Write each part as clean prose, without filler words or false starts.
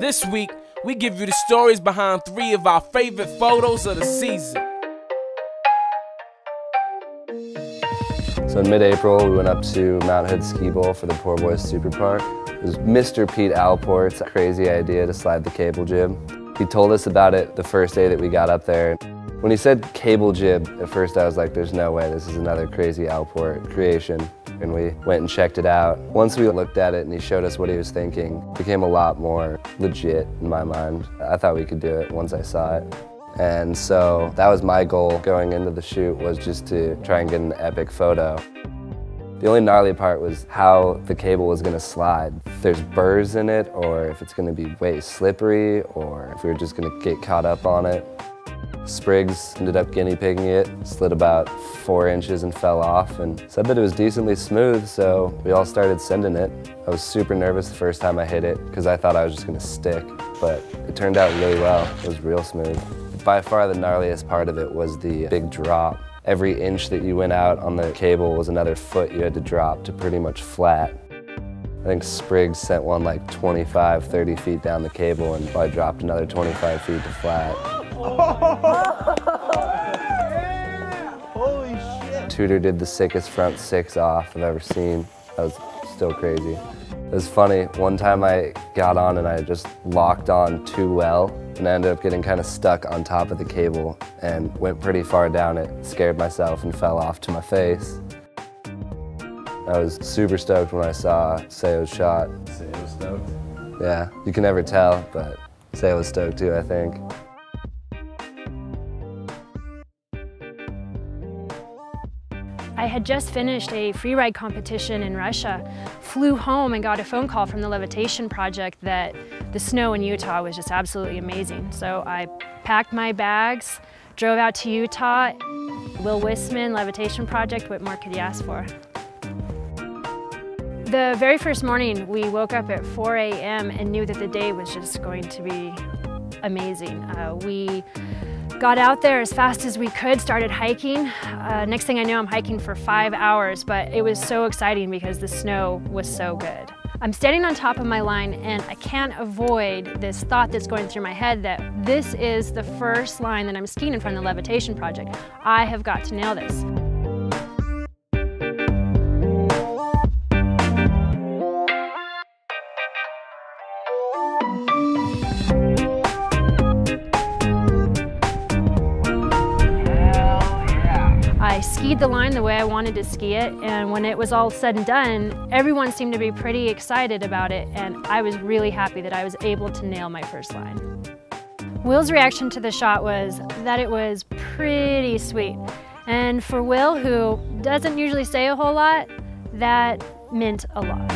This week, we give you the stories behind 3 of our favorite photos of the season. So in mid-April, we went up to Mount Hood Ski Bowl for the Poor Boys Super Park. It was Mr. Pete Alport's crazy idea to slide the cable jib. He told us about it the first day that we got up there. When he said cable jib, at first I was like, there's no way, this is another crazy Alport creation. And we went and checked it out. Once we looked at it and he showed us what he was thinking, it became a lot more legit in my mind. I thought we could do it once I saw it. And so that was my goal going into the shoot, was just to try and get an epic photo. The only gnarly part was how the cable was going to slide. If there's burrs in it, or if it's going to be way slippery, or if we were just going to get caught up on it. Spriggs ended up guinea pigging it, slid about 4 inches and fell off, and said that it was decently smooth, so we all started sending it. I was super nervous the first time I hit it, because I thought I was just going to stick, but it turned out really well. It was real smooth. By far the gnarliest part of it was the big drop. Every inch that you went out on the cable was another foot you had to drop to pretty much flat. I think Spriggs sent one like 25, 30 feet down the cable, and I dropped another 25 feet to flat. Holy shit! Tudor did the sickest front 6 off I've ever seen. That was still crazy. It was funny, one time I got on and I just locked on too well, and I ended up getting kind of stuck on top of the cable and went pretty far down it, scared myself and fell off to my face. I was super stoked when I saw Seo's shot. Seo was stoked? Yeah, you can never tell, but Seo was stoked too, I think. I had just finished a freeride competition in Russia, flew home and got a phone call from the Levitation project that the snow in Utah was just absolutely amazing. So I packed my bags, drove out to Utah. Will Wisman, Levitation project, what more could you ask for? The very first morning we woke up at 4 a.m. and knew that the day was just going to be amazing. We got out there as fast as we could, started hiking. Next thing I know, I'm hiking for 5 hours, but it was so exciting because the snow was so good. I'm standing on top of my line and I can't avoid this thought that's going through my head that this is the first line that I'm skiing in front of the Levitation project. I have got to nail this. I skied the line the way I wanted to ski it, and when it was all said and done, everyone seemed to be pretty excited about it, and I was really happy that I was able to nail my first line. Will's reaction to the shot was that it was pretty sweet. And for Will, who doesn't usually say a whole lot, that meant a lot.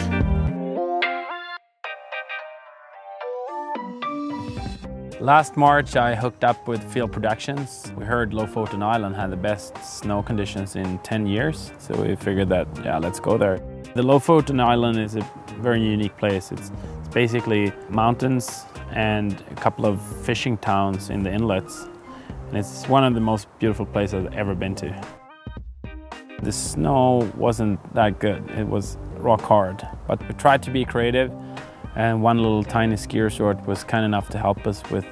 Last March I hooked up with Field Productions. We heard Lofoton Island had the best snow conditions in 10 years, so we figured that, yeah, let's go there. The Lofoton Island is a very unique place. It's basically mountains and a couple of fishing towns in the inlets. And it's one of the most beautiful places I've ever been to. The snow wasn't that good. It was rock hard, but we tried to be creative. And one little tiny ski resort was kind enough to help us with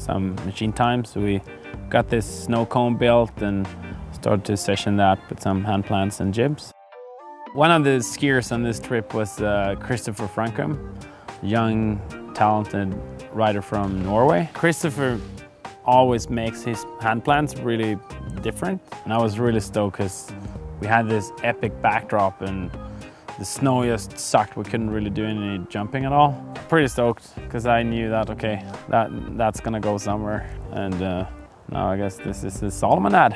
some machine time. So we got this snow cone built and started to session that with some hand plants and jibs. One of the skiers on this trip was Christoph Frankum, a young, talented rider from Norway. Christopher always makes his hand plants really different. And I was really stoked because we had this epic backdrop and the snow just sucked. We couldn't really do any jumping at all. Pretty stoked because I knew that, okay, that's gonna go somewhere. And now I guess this is the Salomon ad.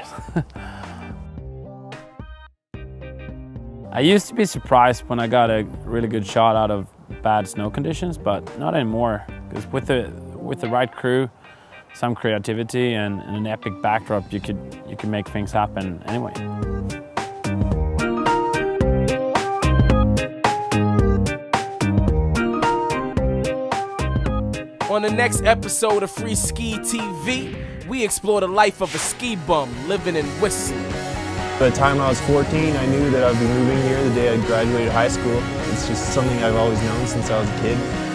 I used to be surprised when I got a really good shot out of bad snow conditions, but not anymore. Because with the right crew, some creativity and an epic backdrop, you could make things happen anyway. On the next episode of FreeskiTV, we explore the life of a ski bum living in Whistler. By the time I was 14, I knew that I'd be moving here the day I graduated high school. It's just something I've always known since I was a kid.